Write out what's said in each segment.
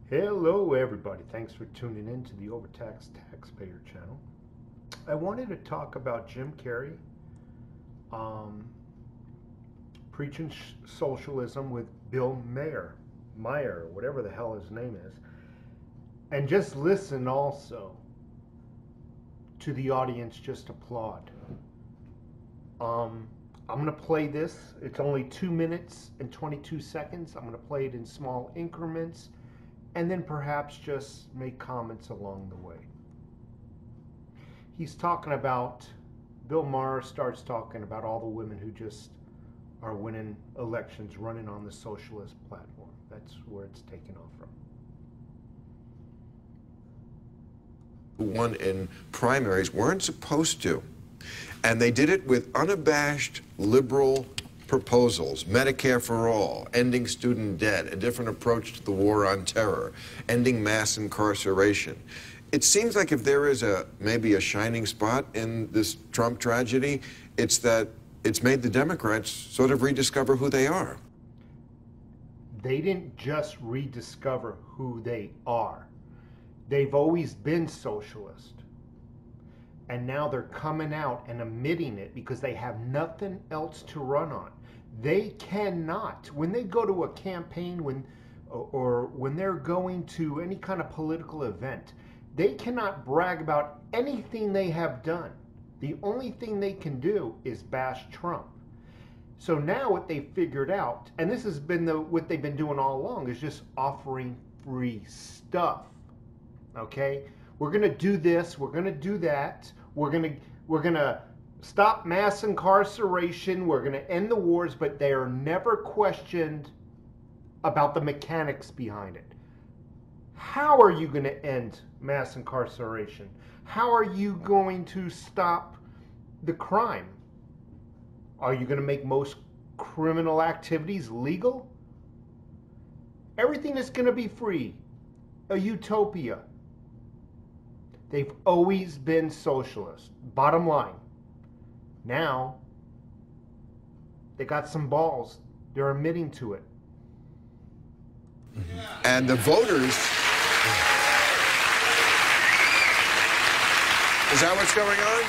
Hello everybody, thanks for tuning in to the Overtaxed Taxpayer channel. I wanted to talk about Jim Carrey preaching socialism with Bill Maher, whatever the hell his name is, and just listen also to the audience just applaud. I'm going to play this. It's only 2 minutes and 22 seconds. I'm going to play it in small increments and then perhaps just make comments along the way. He's talking about, Bill Maher starts talking about all the women who just are winning elections running on the socialist platform. That's where it's taken off from. Who won in primaries weren't supposed to. And they did it with unabashed liberal proposals: Medicare for all, ending student debt, a different approach to the war on terror, ending mass incarceration. It seems like if there is maybe a shining spot in this Trump tragedy, it's that it's made the Democrats sort of rediscover who they are. They didn't just rediscover who they are. They've always been socialist. And now they're coming out and admitting it because they have nothing else to run on. They cannot, when they go to a campaign, or when they're going to any kind of political event, they cannot brag about anything they have done. The only thing they can do is bash Trump. So now what they figured out, and this has been what they've been doing all along, is just offering free stuff. Okay? We're going to do this, we're going to do that. We're gonna stop mass incarceration. We're gonna end the wars, but they are never questioned about the mechanics behind it. How are you going to end mass incarceration? How are you going to stop the crime? Are you going to make most criminal activities legal? Everything is going to be free. A utopia. They've always been socialist. Bottom line. Now, they got some balls. They're admitting to it. And the voters... Is that what's going on?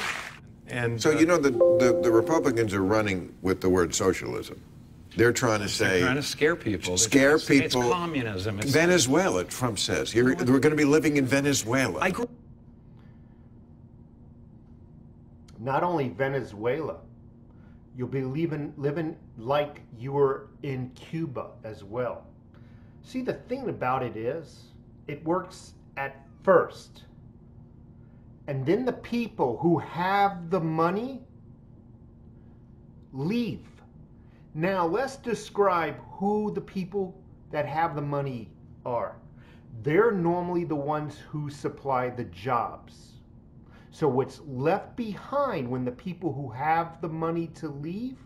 And so, you know, the Republicans are running with the word socialism. They're trying to say... They're trying to scare people. Scare people. It's communism. It's Venezuela, Trump says. We're going to be living in Venezuela. Not only Venezuela, you'll be living like you were in Cuba as well. See, the thing about it is, it works at first. And then the people who have the money leave. Now, let's describe who the people that have the money are. They're normally the ones who supply the jobs. So what's left behind when the people who have the money to leave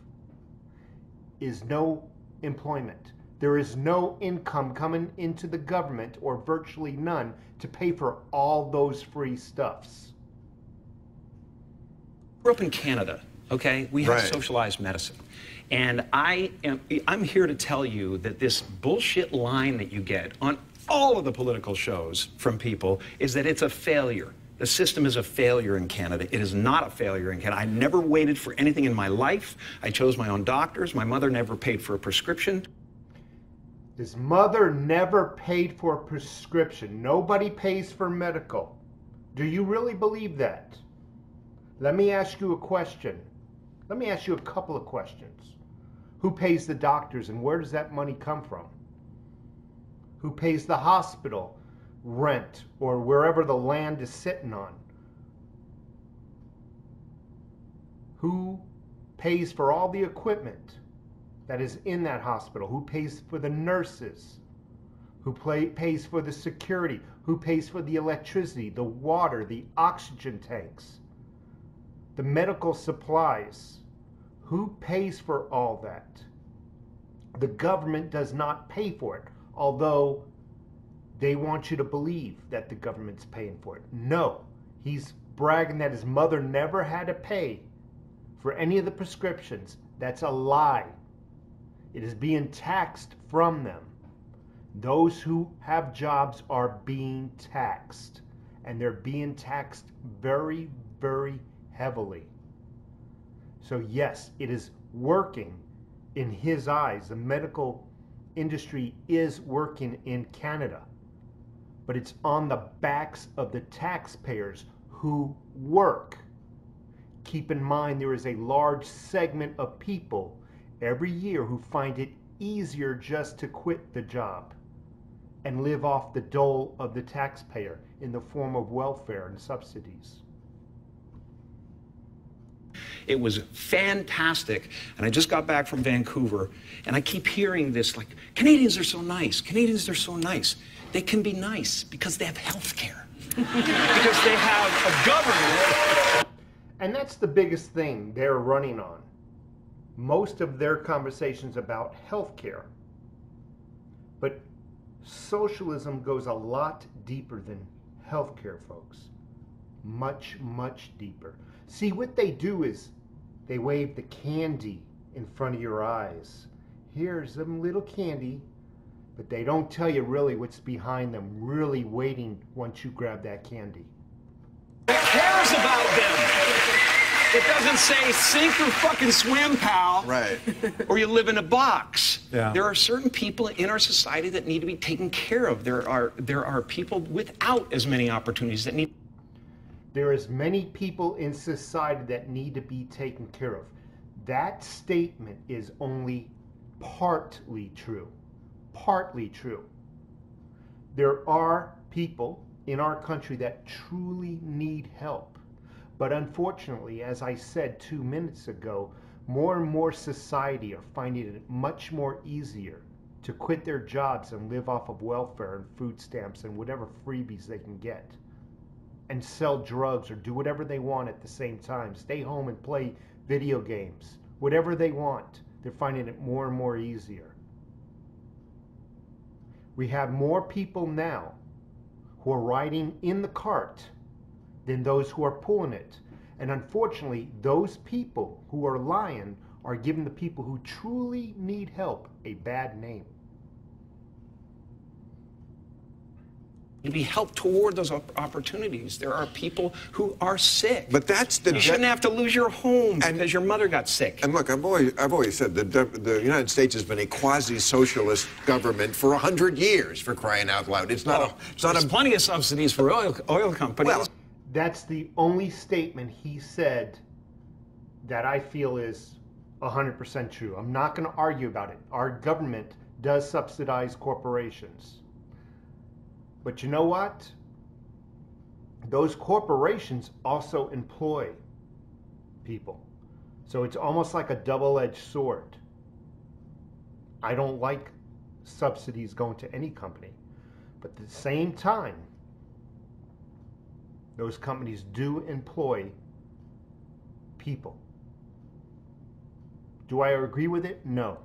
is no employment. There is no income coming into the government, or virtually none, to pay for all those free stuffs. I grew up in Canada, okay? We have socialized medicine. And I'm here to tell you that this bullshit line that you get on all of the political shows from people is that it's a failure. The system is a failure in Canada. It is not a failure in Canada. I never waited for anything in my life. I chose my own doctors. My mother never paid for a prescription. His mother never paid for a prescription. Nobody pays for medical. Do you really believe that? Let me ask you a question. Let me ask you a couple of questions. Who pays the doctors, and where does that money come from? Who pays the hospital rent, or wherever the land is sitting on? Who pays for all the equipment that is in that hospital? Who pays for the nurses? Who pays for the security? Who pays for the electricity, the water, the oxygen tanks, the medical supplies? Who pays for all that? The government does not pay for it, although they want you to believe that the government's paying for it. No, he's bragging that his mother never had to pay for any of the prescriptions. That's a lie. It is being taxed from them. Those who have jobs are being taxed, and they're being taxed very, very heavily. So yes, it is working in his eyes. The medical industry is working in Canada, but it's on the backs of the taxpayers who work. Keep in mind, there is a large segment of people every year who find it easier just to quit the job and live off the dole of the taxpayer in the form of welfare and subsidies. It was fantastic, and I just got back from Vancouver, and I keep hearing this, like, Canadians are so nice. Canadians are so nice. They can be nice because they have health care. Because they have a government. And that's the biggest thing they're running on. Most of their conversations about health care. But socialism goes a lot deeper than health care, folks. Much, much deeper. See, what they do is they wave the candy in front of your eyes. Here's some little candy, but they don't tell you really what's behind them, really waiting once you grab that candy. Who cares about them? It doesn't say sink or fucking swim, pal. Right. Or you live in a box. Yeah. There are certain people in our society that need to be taken care of. There are people without as many opportunities that need. There is many people in society that need to be taken care of. That statement is only partly true. Partly true. There are people in our country that truly need help. But unfortunately, as I said 2 minutes ago, more and more society are finding it much more easier to quit their jobs and live off of welfare and food stamps and whatever freebies they can get, and sell drugs or do whatever they want at the same time. Stay home and play video games. Whatever they want, they're finding it more and more easier. We have more people now who are riding in the cart than those who are pulling it. And unfortunately, those people who are lying are giving the people who truly need help a bad name. Be helped toward those opportunities. There are people who are sick. But that's the... You shouldn't have to lose your home because your mother got sick. And look, I've always said that the United States has been a quasi-socialist government for 100 years, for crying out loud. It's not There's plenty of subsidies for oil companies. Well, that's the only statement he said that I feel is 100% true. I'm not going to argue about it. Our government does subsidize corporations. But you know what? Those corporations also employ people. So it's almost like a double-edged sword. I don't like subsidies going to any company. But at the same time, those companies do employ people. Do I agree with it? No.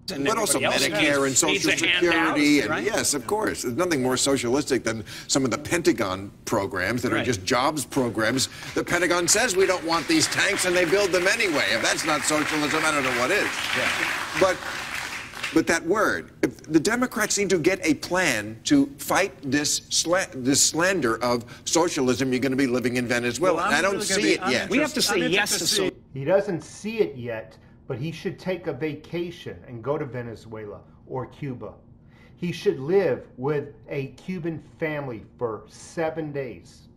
But also Medicare and Social Security, and yes, of course. There's nothing more socialistic than some of the Pentagon programs that are just jobs programs. The Pentagon says we don't want these tanks, and they build them anyway. If that's not socialism, I don't know what is. Yeah. But that word, if the Democrats need to get a plan to fight this slander of socialism. You're going to be living in Venezuela. Well, and I don't see it yet. We have to say yes to socialism. He doesn't see it yet, but he should take a vacation and go to Venezuela or Cuba. He should live with a Cuban family for 7 days.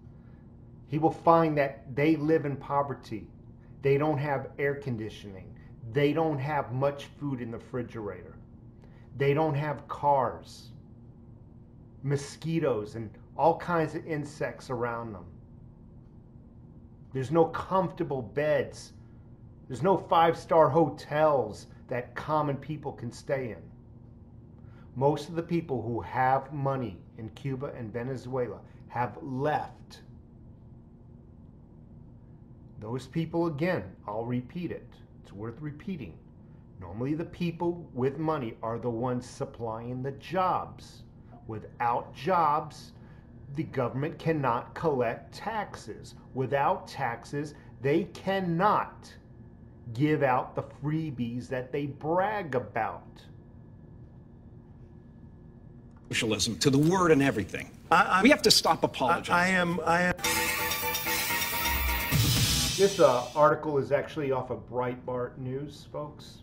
He will find that they live in poverty. They don't have air conditioning. They don't have much food in the refrigerator. They don't have cars, mosquitoes, and all kinds of insects around them. There's no comfortable beds. There's no five-star hotels that common people can stay in. Most of the people who have money in Cuba and Venezuela have left. Those people, again, I'll repeat it. It's worth repeating. Normally the people with money are the ones supplying the jobs. Without jobs, the government cannot collect taxes. Without taxes, they cannot give out the freebies that they brag about. socialism to the word and everything. We have to stop apologizing. I am. This article is actually off of Breitbart News, folks.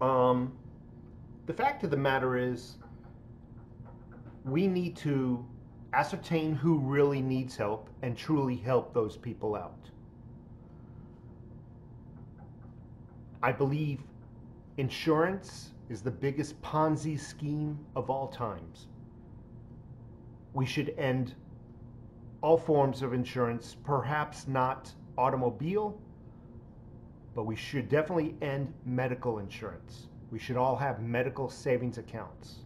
The fact of the matter is, we need to ascertain who really needs help and truly help those people out. I believe insurance is the biggest Ponzi scheme of all times. We should end all forms of insurance, perhaps not automobile, but we should definitely end medical insurance. We should all have medical savings accounts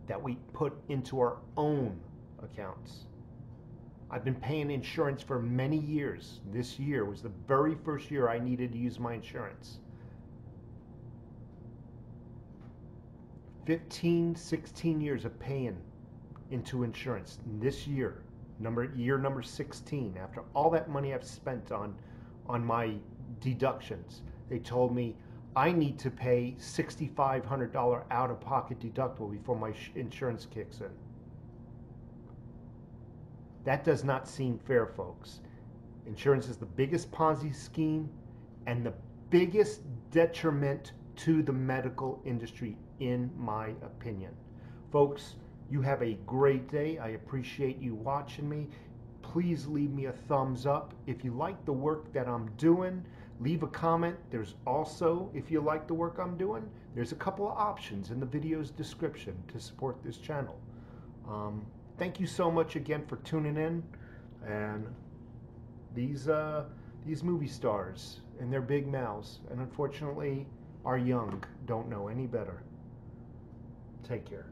that we put into our own accounts. I've been paying insurance for many years. This year was the very first year I needed to use my insurance. 15, 16 years of paying into insurance. This year number 16, after all that money I've spent on my deductions, they told me I need to pay $6,500 out-of-pocket deductible before my insurance kicks in. That does not seem fair, folks. Insurance is the biggest Ponzi scheme and the biggest detriment to the medical industry, in my opinion. Folks, you have a great day. I appreciate you watching me. Please leave me a thumbs up. If you like the work that I'm doing, leave a comment. There's also, if you like the work I'm doing, there's a couple of options in the video's description to support this channel. Thank you so much again for tuning in. And these movie stars and their big mouths, and unfortunately our young, don't know any better. Take care.